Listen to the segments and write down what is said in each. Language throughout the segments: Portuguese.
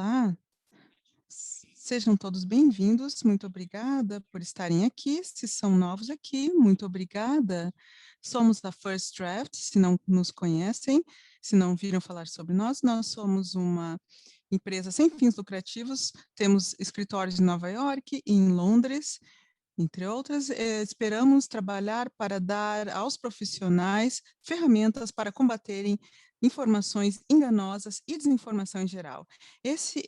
Olá, sejam todos bem-vindos. Muito obrigada por estarem aqui. Se são novos aqui, muito obrigada. Somos a First Draft, se não nos conhecem, se não viram falar sobre nós somos uma empresa sem fins lucrativos, temos escritórios em Nova York e em Londres, entre outras. Esperamos trabalhar para dar aos profissionais ferramentas para combaterem informações enganosas e desinformação em geral. Esse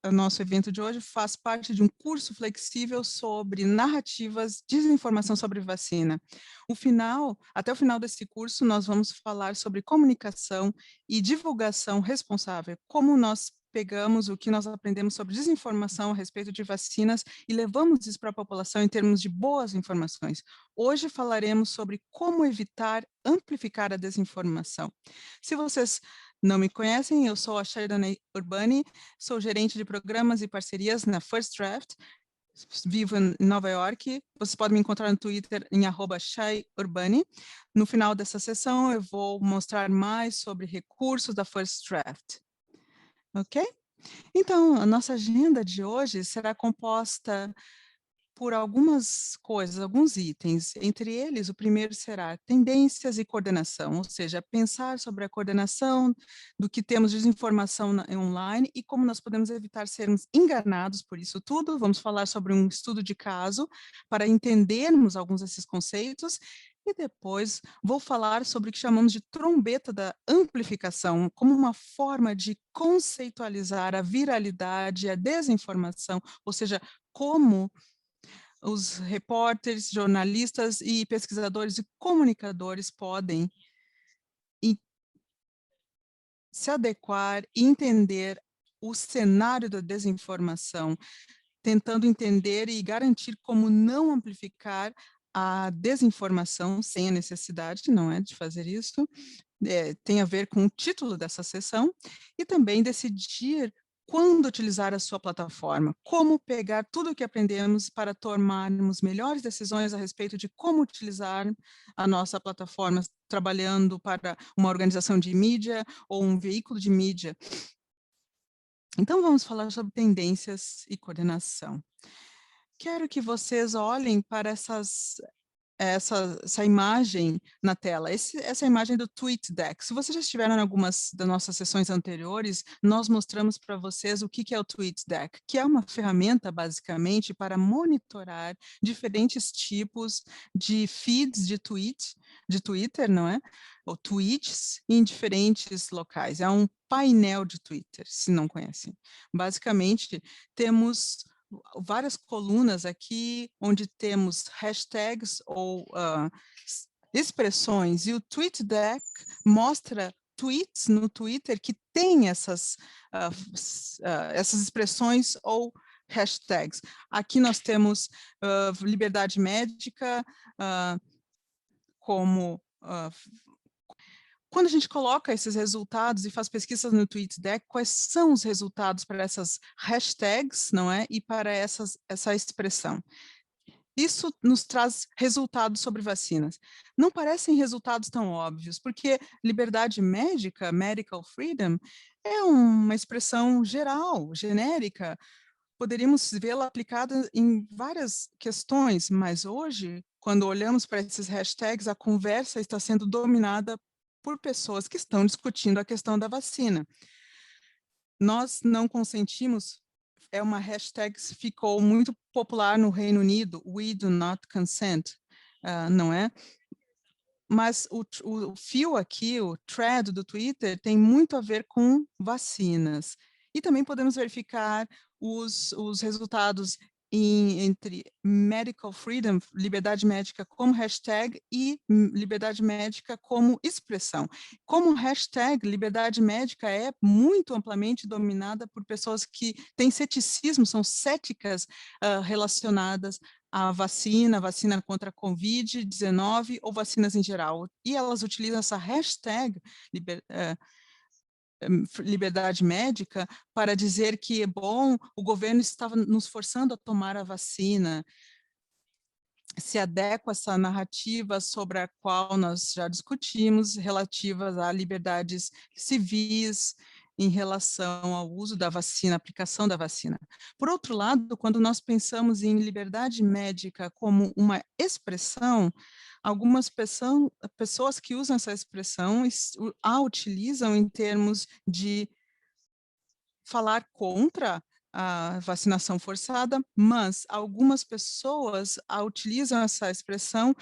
o nosso evento de hoje faz parte de um curso flexível sobre narrativas, desinformação sobre vacina. Até o final desse curso, nós vamos falar sobre comunicação e divulgação responsável, como nós pegamos o que nós aprendemos sobre desinformação a respeito de vacinas e levamos isso para a população em termos de boas informações. Hoje falaremos sobre como evitar amplificar a desinformação. Se vocês não me conhecem, eu sou a Sheridan Urbani, sou gerente de programas e parcerias na First Draft, vivo em Nova York. Vocês podem me encontrar no Twitter em @shayurbani. No final dessa sessão, eu vou mostrar mais sobre recursos da First Draft. Ok? Então, a nossa agenda de hoje será composta por algumas coisas, alguns itens. Entre eles, o primeiro será tendências e coordenação, ou seja, pensar sobre a coordenação do que temos de desinformação online e como nós podemos evitar sermos enganados por isso tudo. Vamos falar sobre um estudo de caso para entendermos alguns desses conceitos. E depois vou falar sobre o que chamamos de trombeta da amplificação, como uma forma de conceitualizar a viralidade, a desinformação, ou seja, como os repórteres, jornalistas e pesquisadores e comunicadores podem se adequar e entender o cenário da desinformação, tentando entender e garantir como não amplificar a desinformação sem a necessidade, não é, de fazer isso. Tem a ver com o título dessa sessão, e também decidir quando utilizar a sua plataforma, como pegar tudo o que aprendemos para tomarmos melhores decisões a respeito de como utilizar a nossa plataforma, trabalhando para uma organização de mídia ou um veículo de mídia. Então, vamos falar sobre tendências e coordenação. Quero que vocês olhem para essa imagem na tela, essa imagem do TweetDeck. Se vocês já estiveram em algumas das nossas sessões anteriores, nós mostramos para vocês o que é o TweetDeck, que é uma ferramenta, basicamente, para monitorar diferentes tipos de feeds de Twitter, não é? Ou tweets em diferentes locais. É um painel de Twitter, se não conhecem. Basicamente, temos várias colunas aqui, onde temos hashtags ou expressões, e o TweetDeck mostra tweets no Twitter que tem essas expressões ou hashtags. Aqui nós temos liberdade médica, como quando a gente coloca esses resultados e faz pesquisas no TweetDeck, quais são os resultados para essas hashtags, não é? E para essa expressão. Isso nos traz resultados sobre vacinas. Não parecem resultados tão óbvios, porque liberdade médica, medical freedom, é uma expressão geral, genérica. Poderíamos vê-la aplicada em várias questões, mas hoje, quando olhamos para esses hashtags, a conversa está sendo dominada por pessoas que estão discutindo a questão da vacina. Nós não consentimos, é uma hashtag que ficou muito popular no Reino Unido, we do not consent, não é? Mas o fio aqui, o thread do Twitter, tem muito a ver com vacinas. E também podemos verificar os resultados entre medical freedom, liberdade médica como hashtag, e liberdade médica como expressão. Como hashtag, liberdade médica é muito amplamente dominada por pessoas que têm ceticismo, são céticas relacionadas a vacina contra a Covid-19 ou vacinas em geral. E elas utilizam essa hashtag liberdade médica para dizer que, bom, o governo estava nos forçando a tomar a vacina, se adequa a essa narrativa sobre a qual nós já discutimos, relativas a liberdades civis, em relação ao uso da vacina, aplicação da vacina. Por outro lado, quando nós pensamos em liberdade médica como uma expressão, algumas pessoas que usam essa expressão a utilizam em termos de falar contra a vacinação forçada, mas algumas pessoas utilizam essa expressão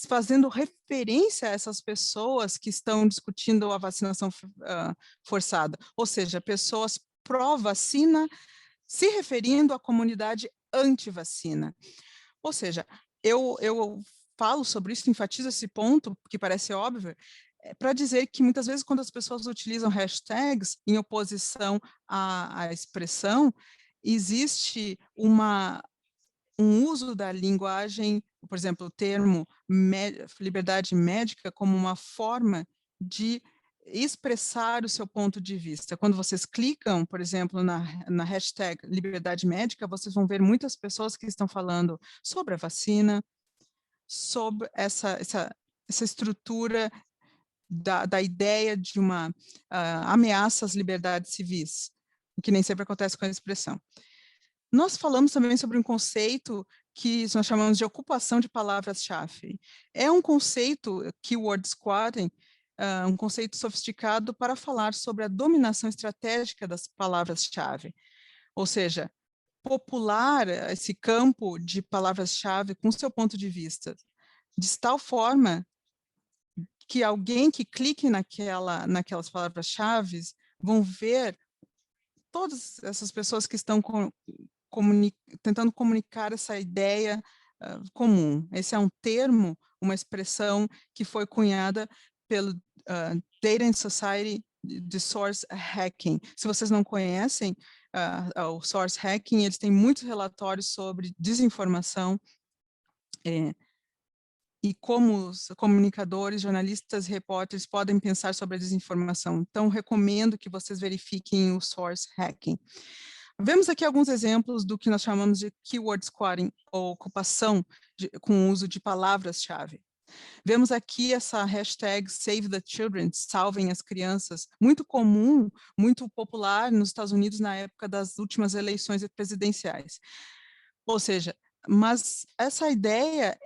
fazendo referência a essas pessoas que estão discutindo a vacinação forçada, ou seja, pessoas pró-vacina se referindo à comunidade anti-vacina. Ou seja, eu falo sobre isso, enfatizo esse ponto, que parece óbvio, para dizer que muitas vezes quando as pessoas utilizam hashtags em oposição à expressão, existe um uso da linguagem, por exemplo, o termo liberdade médica como uma forma de expressar o seu ponto de vista. Quando vocês clicam, por exemplo, na hashtag liberdade médica, vocês vão ver muitas pessoas que estão falando sobre a vacina, sobre essa estrutura da ideia de uma ameaça às liberdades civis, o que nem sempre acontece com a expressão. Nós falamos também sobre um conceito que nós chamamos de ocupação de palavras-chave. É um conceito, keyword squatting, um conceito sofisticado para falar sobre a dominação estratégica das palavras-chave. Ou seja, popular esse campo de palavras-chave com seu ponto de vista, de tal forma que alguém que clique naquelas palavras-chave vão ver todas essas pessoas que estão tentando comunicar essa ideia comum. Esse é um termo, uma expressão que foi cunhada pelo Data and Society de Source Hacking. Se vocês não conhecem o Source Hacking, eles têm muitos relatórios sobre desinformação, e como os comunicadores, jornalistas, repórteres podem pensar sobre a desinformação. Então, recomendo que vocês verifiquem o Source Hacking. Vemos aqui alguns exemplos do que nós chamamos de keyword squatting, ou ocupação com o uso de palavras-chave. Vemos aqui essa hashtag Save the Children, salvem as crianças, muito comum, muito popular nos Estados Unidos na época das últimas eleições presidenciais. Ou seja, mas essa ideia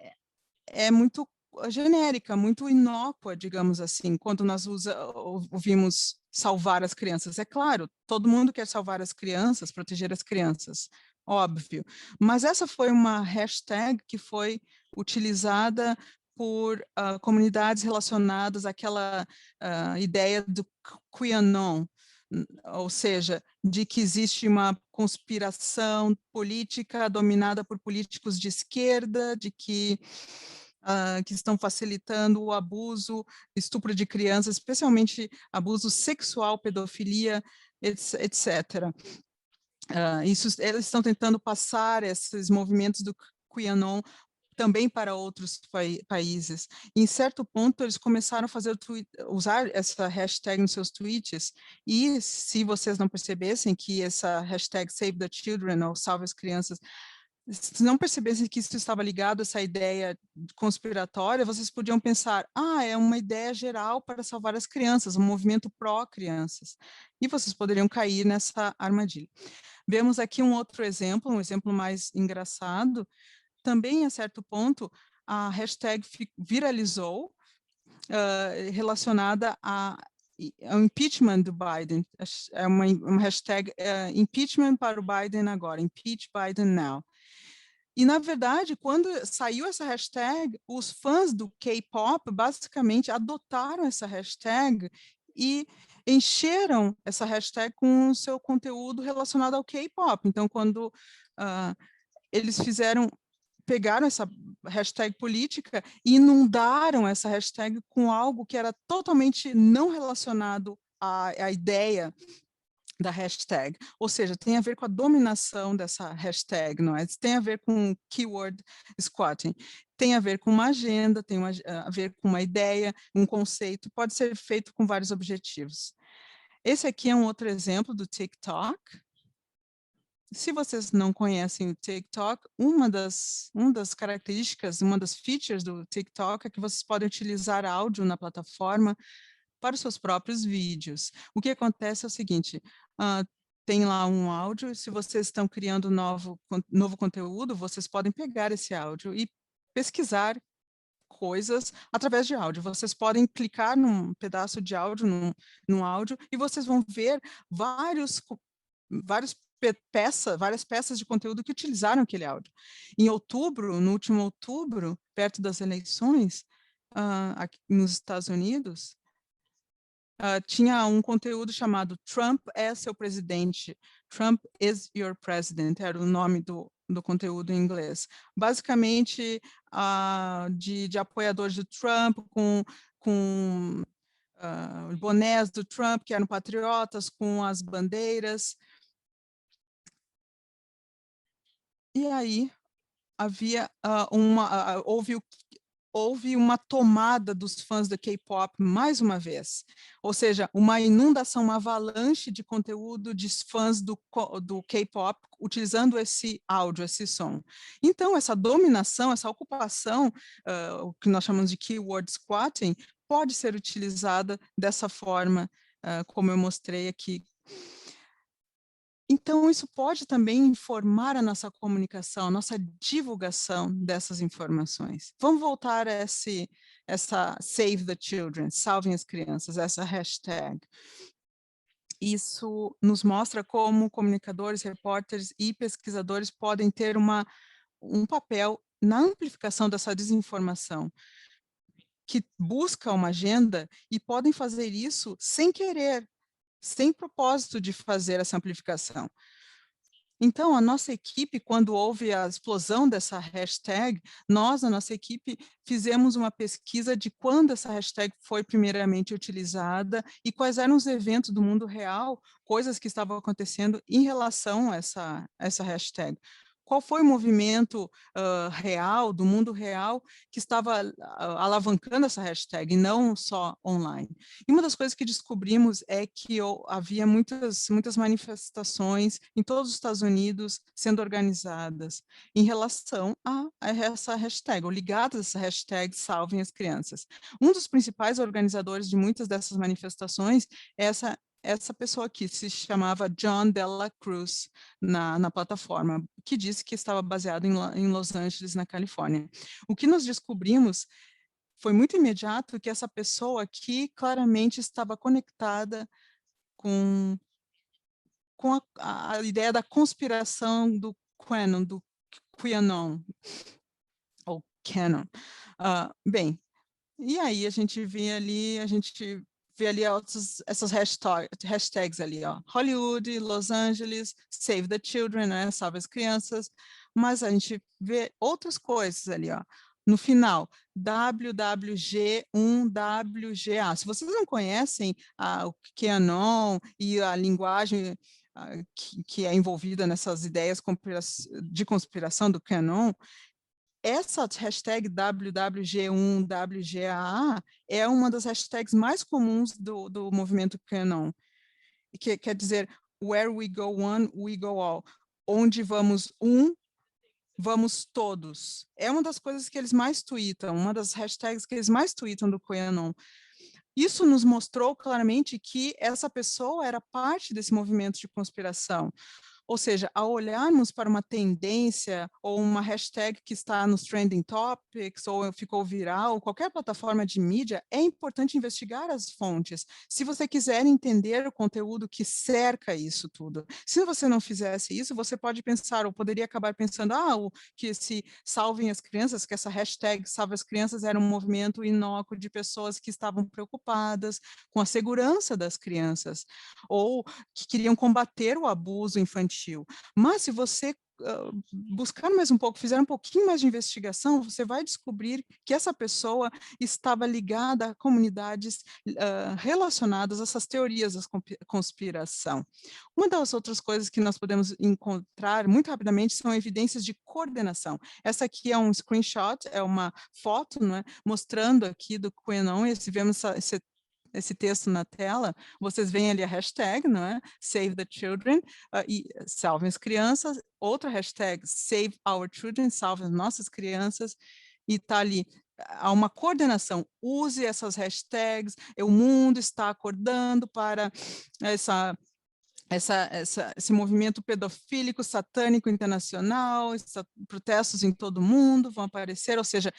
é muito genérica, muito inócua, digamos assim, quando nós ouvimos salvar as crianças. É claro, todo mundo quer salvar as crianças, proteger as crianças, óbvio. Mas essa foi uma hashtag que foi utilizada por comunidades relacionadas àquela ideia do QAnon, ou seja, de que existe uma conspiração política dominada por políticos de esquerda, de que estão facilitando o abuso, estupro de crianças, especialmente abuso sexual, pedofilia, etc. Eles estão tentando passar esses movimentos do QAnon também para outros países. E, em certo ponto, eles começaram a usar essa hashtag nos seus tweets, e se vocês não percebessem que essa hashtag Save the Children, ou Salve as Crianças, se não percebessem que isso estava ligado a essa ideia conspiratória, vocês podiam pensar, é uma ideia geral para salvar as crianças, um movimento pró-crianças. E vocês poderiam cair nessa armadilha. Vemos aqui um outro exemplo, um exemplo mais engraçado. Também, a certo ponto, a hashtag viralizou relacionada ao impeachment do Biden. É uma hashtag impeachment para o Biden agora, impeach Biden now. E, na verdade, quando saiu essa hashtag, os fãs do K-pop basicamente adotaram essa hashtag e encheram essa hashtag com o seu conteúdo relacionado ao K-pop. Então, quando eles pegaram essa hashtag política e inundaram essa hashtag com algo que era totalmente não relacionado à ideia da hashtag, ou seja, tem a ver com a dominação dessa hashtag, não é? Tem a ver com keyword squatting, tem a ver com uma agenda, tem a ver com uma ideia, um conceito, pode ser feito com vários objetivos. Esse aqui é um outro exemplo do TikTok. Se vocês não conhecem o TikTok, uma das características, uma das features do TikTok é que vocês podem utilizar áudio na plataforma para os seus próprios vídeos. O que acontece é o seguinte, tem lá um áudio, se vocês estão criando novo conteúdo, vocês podem pegar esse áudio e pesquisar coisas através de áudio. Vocês podem clicar num pedaço de áudio, num áudio, e vocês vão ver várias peças de conteúdo que utilizaram aquele áudio. Em outubro, no último outubro, perto das eleições, aqui nos Estados Unidos, tinha um conteúdo chamado Trump é seu presidente, Trump is your president, era o nome do conteúdo em inglês. Basicamente, de apoiadores do Trump, com bonés do Trump, que eram patriotas, com as bandeiras. E aí, houve uma tomada dos fãs do K-pop mais uma vez, ou seja, uma inundação, uma avalanche de conteúdo de fãs do K-pop utilizando esse áudio, esse som. Então, essa dominação, essa ocupação, o que nós chamamos de keyword squatting, pode ser utilizada dessa forma, como eu mostrei aqui. Então, isso pode também informar a nossa comunicação, a nossa divulgação dessas informações. Vamos voltar a essa Save the Children, salvem as crianças, essa hashtag. Isso nos mostra como comunicadores, repórteres e pesquisadores podem ter um papel na amplificação dessa desinformação, que busca uma agenda e podem fazer isso sem querer, sem propósito de fazer essa amplificação. Então, a nossa equipe, quando houve a explosão dessa hashtag, nós, a nossa equipe, fizemos uma pesquisa de quando essa hashtag foi primeiramente utilizada e quais eram os eventos do mundo real, coisas que estavam acontecendo em relação a essa hashtag. Qual foi o movimento real, do mundo real, que estava alavancando essa hashtag, e não só online? E uma das coisas que descobrimos é que havia muitas manifestações em todos os Estados Unidos sendo organizadas em relação a essa hashtag, ou ligadas a essa hashtag Salvem as Crianças. Um dos principais organizadores de muitas dessas manifestações é essa pessoa aqui, se chamava John Dela Cruz, na plataforma, que disse que estava baseado em Los Angeles, na Califórnia. O que nós descobrimos foi muito imediato que essa pessoa aqui claramente estava conectada com a ideia da conspiração do QAnon, ou Canon. Bem, e aí a gente vê ali essas hashtags ali, ó, Hollywood, Los Angeles, Save the Children, né, salve as crianças, mas a gente vê outras coisas ali, ó, no final, WWG1WGA. Se vocês não conhecem o QAnon e a linguagem que é envolvida nessas ideias de conspiração do QAnon, essa hashtag WWG1WGAA é uma das hashtags mais comuns do movimento QAnon, que quer dizer where we go one, we go all. Onde vamos vamos todos. É uma das coisas que eles mais tweetam, uma das hashtags que eles mais tweetam do QAnon. Isso nos mostrou claramente que essa pessoa era parte desse movimento de conspiração. Ou seja, ao olharmos para uma tendência ou uma hashtag que está nos trending topics ou ficou viral, qualquer plataforma de mídia, é importante investigar as fontes, se você quiser entender o conteúdo que cerca isso tudo. Se você não fizesse isso, você pode pensar, ou poderia acabar pensando, que se salvem as crianças, que essa hashtag salve as crianças era um movimento inócuo de pessoas que estavam preocupadas com a segurança das crianças, ou que queriam combater o abuso infantil. Mas se você buscar mais um pouco, fizer um pouquinho mais de investigação, você vai descobrir que essa pessoa estava ligada a comunidades relacionadas a essas teorias da conspiração. Uma das outras coisas que nós podemos encontrar muito rapidamente são evidências de coordenação. Essa aqui é um screenshot, é uma foto, não é, mostrando aqui do QAnon, e se vemos esse texto na tela, vocês veem ali a hashtag, não é? Save the Children, e salvem as crianças, outra hashtag, Save Our Children, salve as nossas crianças, e está ali há uma coordenação, use essas hashtags, o mundo está acordando para esse movimento pedofílico, satânico internacional, protestos em todo o mundo vão aparecer, ou seja,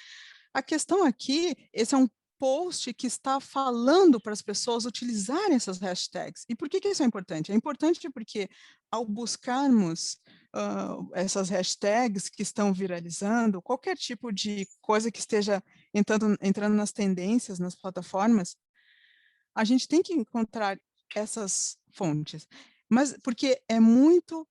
a questão aqui, esse é um post que está falando para as pessoas utilizarem essas hashtags. E por que isso é importante? É importante porque, ao buscarmos essas hashtags que estão viralizando, qualquer tipo de coisa que esteja entrando nas tendências, nas plataformas, a gente tem que encontrar essas fontes. Mas porque é muito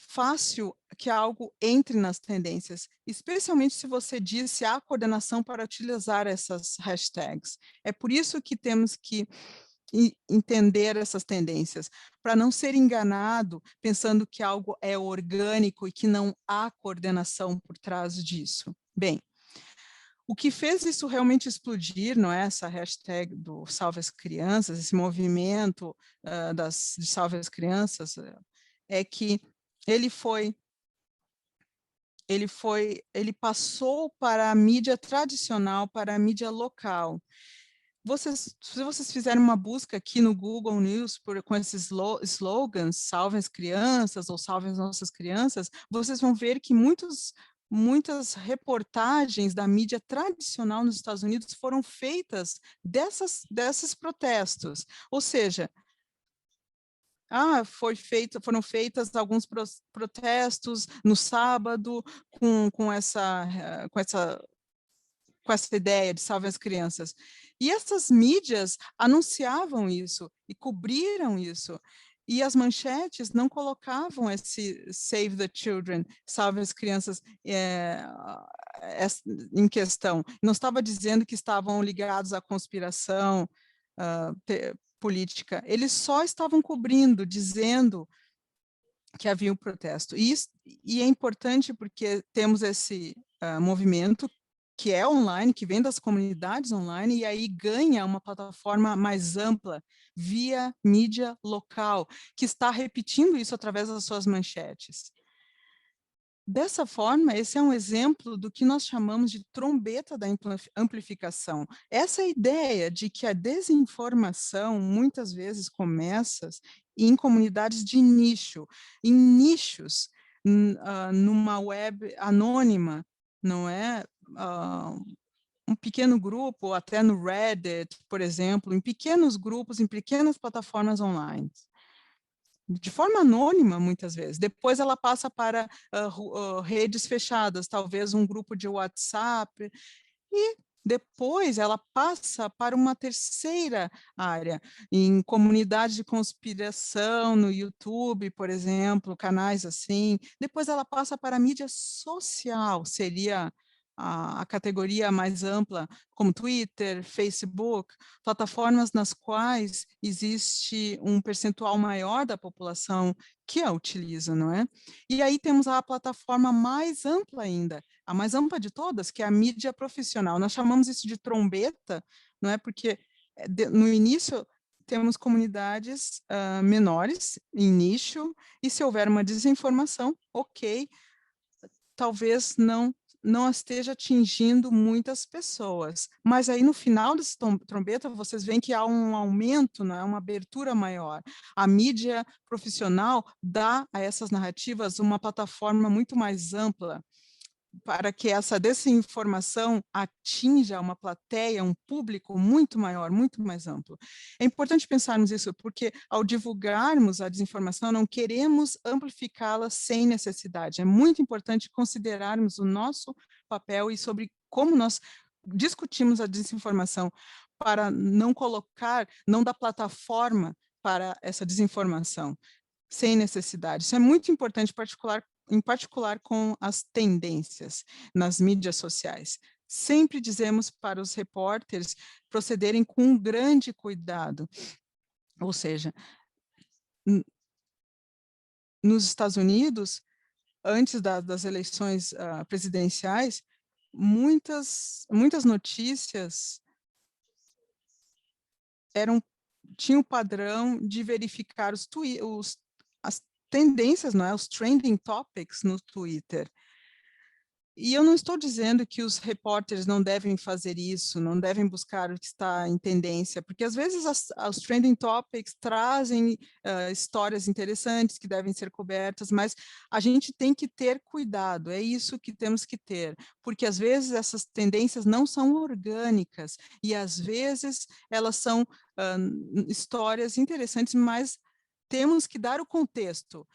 fácil que algo entre nas tendências, especialmente se você diz se há coordenação para utilizar essas hashtags. É por isso que temos que entender essas tendências, para não ser enganado pensando que algo é orgânico e que não há coordenação por trás disso. Bem, o que fez isso realmente explodir, não é, essa hashtag do Salve as Crianças, esse movimento de Salve as Crianças, é que ele passou para a mídia tradicional, para a mídia local. Se vocês fizerem uma busca aqui no Google News com esses slogans, salve as crianças ou salve as nossas crianças, vocês vão ver que muitas reportagens da mídia tradicional nos Estados Unidos foram feitas desses protestos. Ou seja, foram feitas alguns protestos no sábado com essa ideia de salve as crianças. E essas mídias anunciavam isso e cobriram isso. E as manchetes não colocavam esse Save the Children, salve as crianças, em questão. Não estava dizendo que estavam ligados à conspiração política. Eles só estavam cobrindo, dizendo que havia um protesto. E é importante porque temos esse movimento que é online, que vem das comunidades online, e aí ganha uma plataforma mais ampla, via mídia local, que está repetindo isso através das suas manchetes. Dessa forma, esse é um exemplo do que nós chamamos de trombeta da amplificação. Essa ideia de que a desinformação muitas vezes começa em comunidades de nicho, em nichos, numa web anônima, não é? Um pequeno grupo, ou até no Reddit, por exemplo, em pequenos grupos, em pequenas plataformas online. De forma anônima, muitas vezes. Depois ela passa para redes fechadas, talvez um grupo de WhatsApp, e depois ela passa para uma terceira área, em comunidades de conspiração, no YouTube, por exemplo, canais assim. Depois ela passa para a mídia social, seria a categoria mais ampla, como Twitter, Facebook, plataformas nas quais existe um percentual maior da população que a utiliza, não é? E aí temos a plataforma mais ampla ainda, a mais ampla de todas, que é a mídia profissional. Nós chamamos isso de trombeta, não é? Porque no início temos comunidades menores, em nicho, e se houver uma desinformação, ok, talvez não esteja atingindo muitas pessoas. Mas aí, no final desse trombeta, vocês veem que há um aumento, não é? Uma abertura maior. A mídia profissional dá a essas narrativas uma plataforma muito mais ampla, para que essa desinformação atinja uma plateia, um público muito maior, muito mais amplo. É importante pensarmos isso, porque ao divulgarmos a desinformação, não queremos amplificá-la sem necessidade. É muito importante considerarmos o nosso papel e sobre como nós discutimos a desinformação, para não dar plataforma para essa desinformação sem necessidade. Isso é muito importante, em particular com as tendências nas mídias sociais. Sempre dizemos para os repórteres procederem com um grande cuidado, ou seja, nos Estados Unidos, antes das eleições presidenciais, muitas notícias tinham o padrão de verificar as tendências, não é? Os trending topics no Twitter. E eu não estou dizendo que os repórteres não devem fazer isso, não devem buscar o que está em tendência, porque às vezes os trending topics trazem histórias interessantes que devem ser cobertas, mas a gente tem que ter cuidado, é isso que temos que ter, porque às vezes essas tendências não são orgânicas, e às vezes elas são histórias interessantes, mas temos que dar o contexto.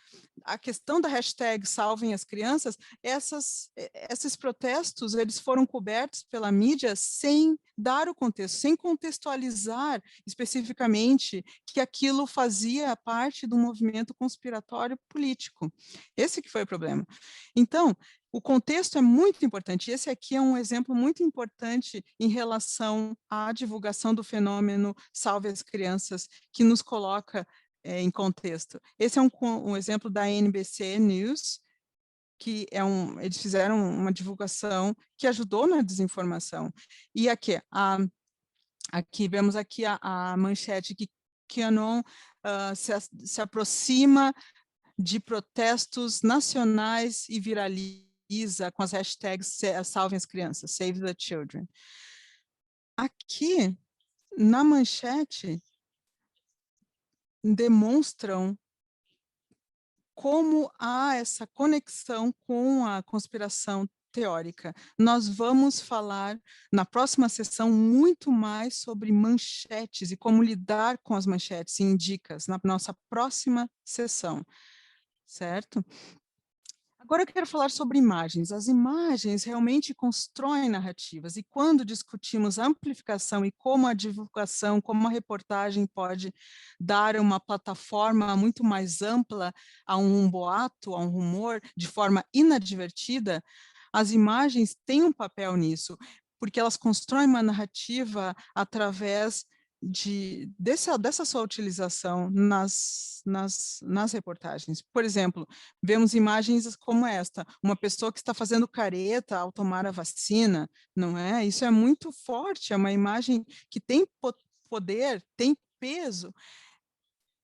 A questão da hashtag Salvem as Crianças, esses protestos, eles foram cobertos pela mídia sem dar o contexto, sem contextualizar especificamente que aquilo fazia parte do movimento conspiratório político. Esse que foi o problema. Então, o contexto é muito importante. Esse aqui é um exemplo muito importante em relação à divulgação do fenômeno Salve as Crianças, que nos coloca em contexto. Esse é um exemplo da NBC News, que eles fizeram uma divulgação que ajudou na desinformação. E aqui, aqui vemos aqui a manchete que QAnon se aproxima de protestos nacionais e viraliza com as hashtags Salvem as Crianças, Save the Children. Aqui, na manchete, demonstram como há essa conexão com a conspiração teórica. Nós vamos falar na próxima sessão muito mais sobre manchetes e como lidar com as manchetes e dicas na nossa próxima sessão, certo? Agora eu quero falar sobre imagens. As imagens realmente constroem narrativas, e quando discutimos amplificação e como a divulgação, como a reportagem pode dar uma plataforma muito mais ampla a um boato, a um rumor, de forma inadvertida, as imagens têm um papel nisso, porque elas constroem uma narrativa através dessa sua utilização nas reportagens. Por exemplo, vemos imagens como esta, uma pessoa que está fazendo careta ao tomar a vacina, não é? Isso é muito forte, é uma imagem que tem poder, tem peso,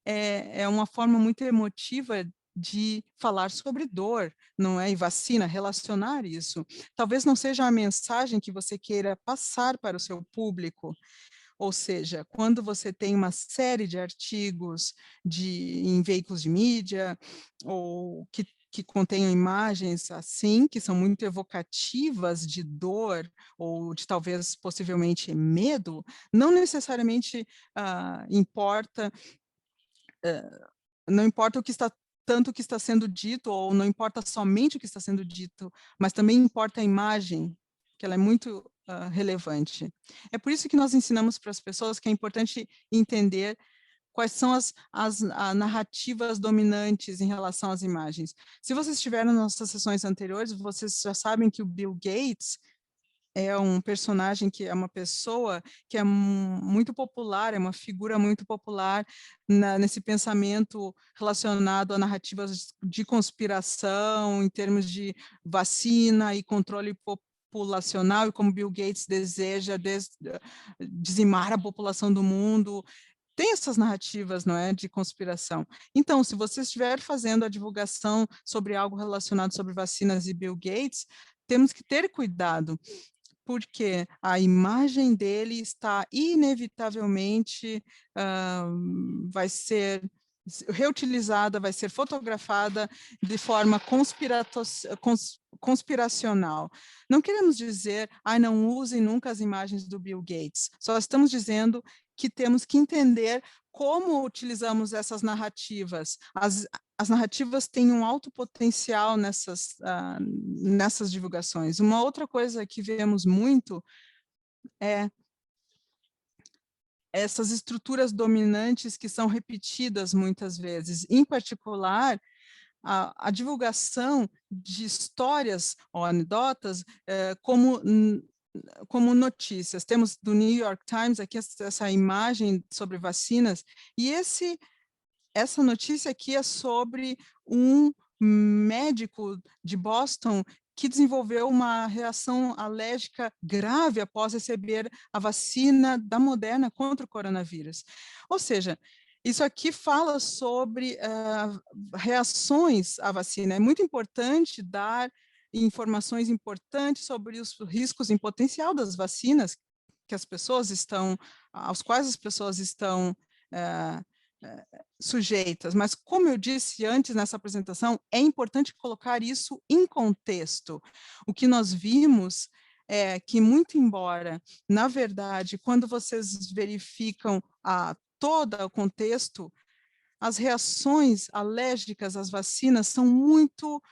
é uma forma muito emotiva de falar sobre dor, não é? E vacina, relacionar isso. Talvez não seja a mensagem que você queira passar para o seu público. Ou seja, quando você tem uma série de artigos em veículos de mídia, ou que contenham imagens assim, que são muito evocativas de dor, ou de talvez, possivelmente, medo, não necessariamente não importa o que está tanto o que está sendo dito, ou não importa somente o que está sendo dito, mas também importa a imagem, que ela é muito relevante. É por isso que nós ensinamos para as pessoas que é importante entender quais são as narrativas dominantes em relação às imagens. Se vocês estiveram nas nossas sessões anteriores, vocês já sabem que o Bill Gates é um personagem que é uma pessoa que é muito popular, é uma figura muito popular nesse pensamento relacionado a narrativas de conspiração, em termos de vacina e controle populacional, e como Bill Gates deseja dizimar a população do mundo. Tem essas narrativas, não é, de conspiração. Então, se você estiver fazendo a divulgação sobre algo relacionado sobre vacinas e Bill Gates, temos que ter cuidado, porque a imagem dele está inevitavelmente, vai ser reutilizada, vai ser fotografada de forma conspiracional. Não queremos dizer, não usem nunca as imagens do Bill Gates, só estamos dizendo que temos que entender como utilizamos essas narrativas. As narrativas têm um alto potencial nessas divulgações. Uma outra coisa que vemos muito é essas estruturas dominantes que são repetidas muitas vezes, em particular, a divulgação de histórias ou anedotas como notícias. Temos do New York Times aqui essa imagem sobre vacinas, e essa notícia aqui é sobre um médico de Boston que desenvolveu uma reação alérgica grave após receber a vacina da Moderna contra o coronavírus. Ou seja, isso aqui fala sobre reações à vacina. É muito importante dar informações importantes sobre os riscos em potencial das vacinas que as pessoas estão, aos quais as pessoas estão sujeitas. Mas, como eu disse antes nessa apresentação, é importante colocar isso em contexto. O que nós vimos é que, muito embora, na verdade, quando vocês verificam todo o contexto, as reações alérgicas às vacinas são muito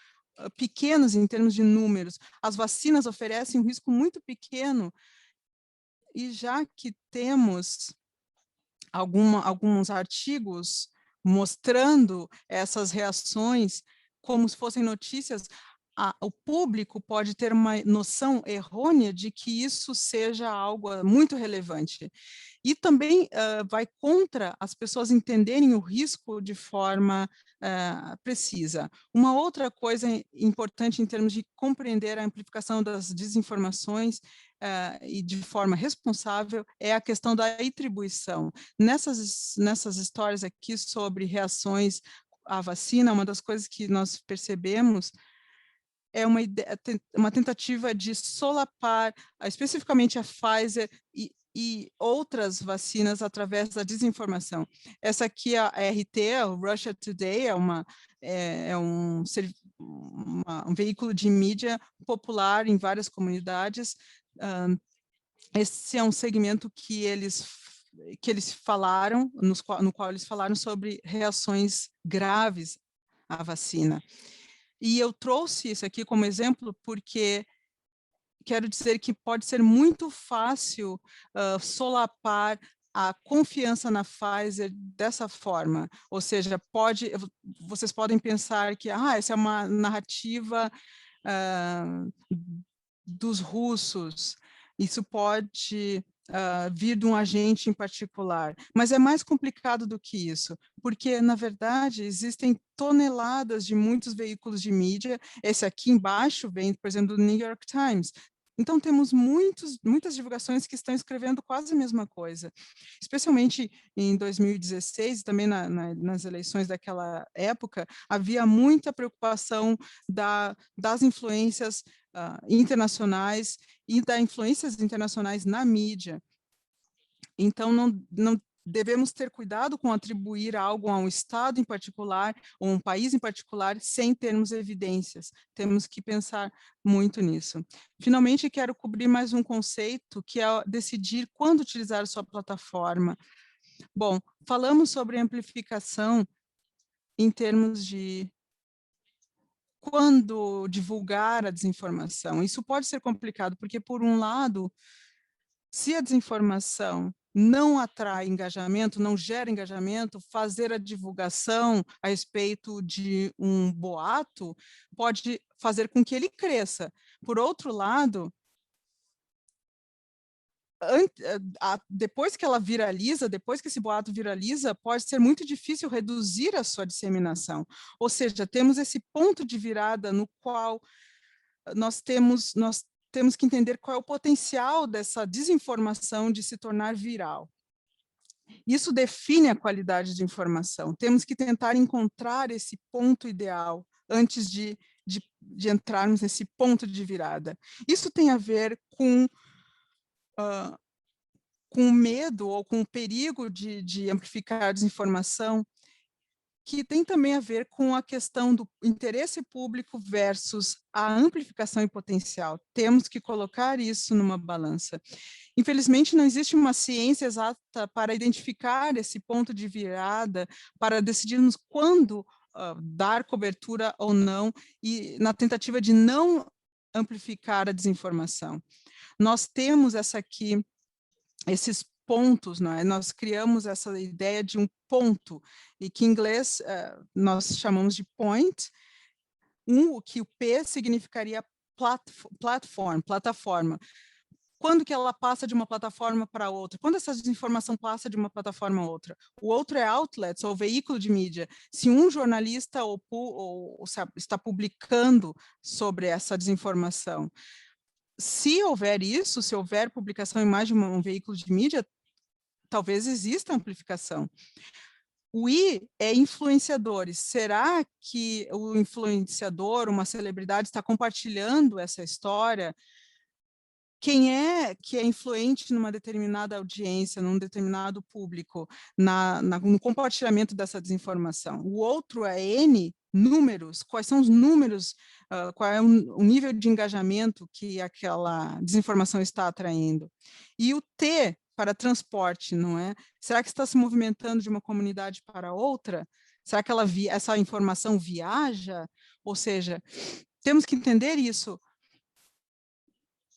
pequenas em termos de números. As vacinas oferecem um risco muito pequeno, e já que temos alguns artigos mostrando essas reações como se fossem notícias, o público pode ter uma noção errônea de que isso seja algo muito relevante. E também vai contra as pessoas entenderem o risco de forma precisa. Uma outra coisa importante em termos de compreender a amplificação das desinformações e de forma responsável é a questão da atribuição. Nessas histórias aqui sobre reações à vacina, uma das coisas que nós percebemos é uma tentativa de solapar, especificamente a Pfizer e outras vacinas através da desinformação. Essa aqui, a RT, o Russia Today, é um veículo de mídia popular em várias comunidades. Esse é um segmento que eles falaram, no qual eles falaram sobre reações graves à vacina. E eu trouxe isso aqui como exemplo porque quero dizer que pode ser muito fácil solapar a confiança na Pfizer dessa forma, ou seja, vocês podem pensar que essa é uma narrativa dos russos, isso pode vir de um agente em particular, mas é mais complicado do que isso, porque, na verdade, existem toneladas de muitos veículos de mídia, esse aqui embaixo vem, por exemplo, do New York Times. Então, temos muitas divulgações que estão escrevendo quase a mesma coisa, especialmente em 2016, também nas eleições daquela época, havia muita preocupação das influências internacionais e das influências internacionais na mídia. Então, não devemos ter cuidado com atribuir algo a um Estado em particular, ou um país em particular, sem termos evidências. Temos que pensar muito nisso. Finalmente, quero cobrir mais um conceito, que é decidir quando utilizar sua plataforma. Bom, falamos sobre amplificação em termos de quando divulgar a desinformação. Isso pode ser complicado, porque, por um lado, se a desinformação não atrai engajamento, não gera engajamento, fazer a divulgação a respeito de um boato pode fazer com que ele cresça. Por outro lado, depois que ela viraliza, depois que esse boato viraliza, pode ser muito difícil reduzir a sua disseminação. Ou seja, temos esse ponto de virada no qual nós temos que entender qual é o potencial dessa desinformação de se tornar viral. Isso define a qualidade de informação. Temos que tentar encontrar esse ponto ideal antes de entrarmos nesse ponto de virada. Isso tem a ver com o medo ou com o perigo de amplificar a desinformação, que tem também a ver com a questão do interesse público versus a amplificação em potencial. Temos que colocar isso numa balança. Infelizmente, não existe uma ciência exata para identificar esse ponto de virada, para decidirmos quando dar cobertura ou não, e na tentativa de não amplificar a desinformação. Nós temos esses pontos, nós criamos essa ideia de um ponto, e que em inglês nós chamamos de point, que o P significaria plataforma. Quando que ela passa de uma plataforma para outra? Quando essa desinformação passa de uma plataforma a outra? O outro é outlets, ou veículo de mídia. Se um jornalista está publicando sobre essa desinformação, se houver isso, se houver publicação em mais de um veículo de mídia, talvez exista amplificação. O I é influenciadores. Será que o influenciador, uma celebridade, está compartilhando essa história? Quem é que é influente numa determinada audiência, num determinado público, no compartilhamento dessa desinformação? O outro é N, números. Quais são os números, qual é o nível de engajamento que aquela desinformação está atraindo? E o T, para transporte, não é? Será que está se movimentando de uma comunidade para outra? Será que essa informação viaja? Ou seja, temos que entender isso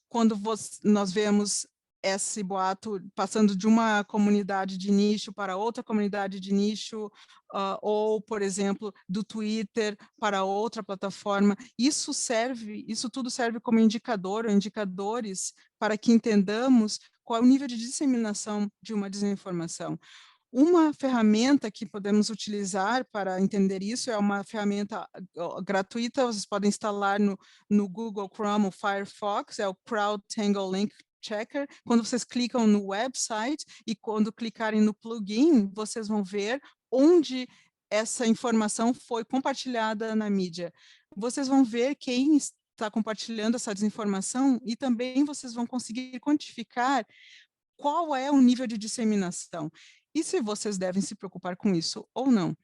quando nós vemos esse boato passando de uma comunidade de nicho para outra comunidade de nicho, ou, por exemplo, do Twitter para outra plataforma, isso tudo serve como indicador, ou indicadores, para que entendamos qual é o nível de disseminação de uma desinformação. Uma ferramenta que podemos utilizar para entender isso é uma ferramenta gratuita, vocês podem instalar no Google Chrome, o Firefox, é o Crowd Tangle Link Checker. Quando vocês clicam no website e quando clicarem no plugin, vocês vão ver onde essa informação foi compartilhada na mídia. Vocês vão ver quem está compartilhando essa desinformação e também vocês vão conseguir quantificar qual é o nível de disseminação e se vocês devem se preocupar com isso ou não.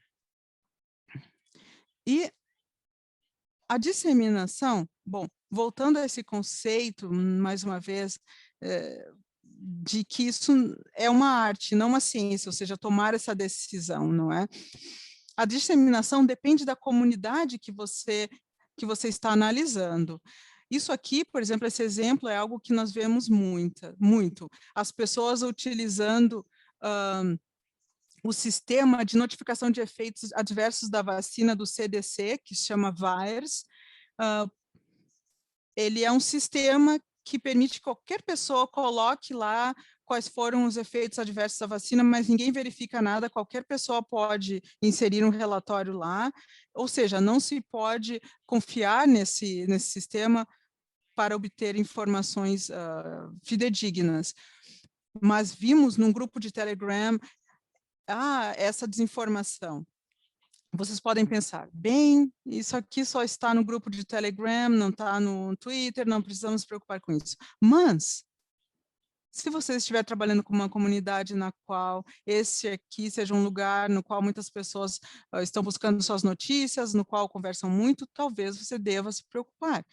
E a disseminação, bom, voltando a esse conceito, mais uma vez, de que isso é uma arte, não uma ciência, ou seja, tomar essa decisão, não é? A disseminação depende da comunidade que você está analisando. Isso aqui, por exemplo, esse exemplo é algo que nós vemos muito. As pessoas utilizando o sistema de notificação de efeitos adversos da vacina do CDC, que se chama VAERS. Ele é um sistema que permite que qualquer pessoa coloque lá quais foram os efeitos adversos da vacina, mas ninguém verifica nada, qualquer pessoa pode inserir um relatório lá, ou seja, não se pode confiar nesse sistema para obter informações fidedignas. Mas vimos num grupo de Telegram essa desinformação. Vocês podem pensar, bem, isso aqui só está no grupo de Telegram, não está no Twitter, não precisamos nos preocupar com isso. Mas, se você estiver trabalhando com uma comunidade na qual esse aqui seja um lugar no qual muitas pessoas estão buscando suas notícias, no qual conversam muito, talvez você deva se preocupar.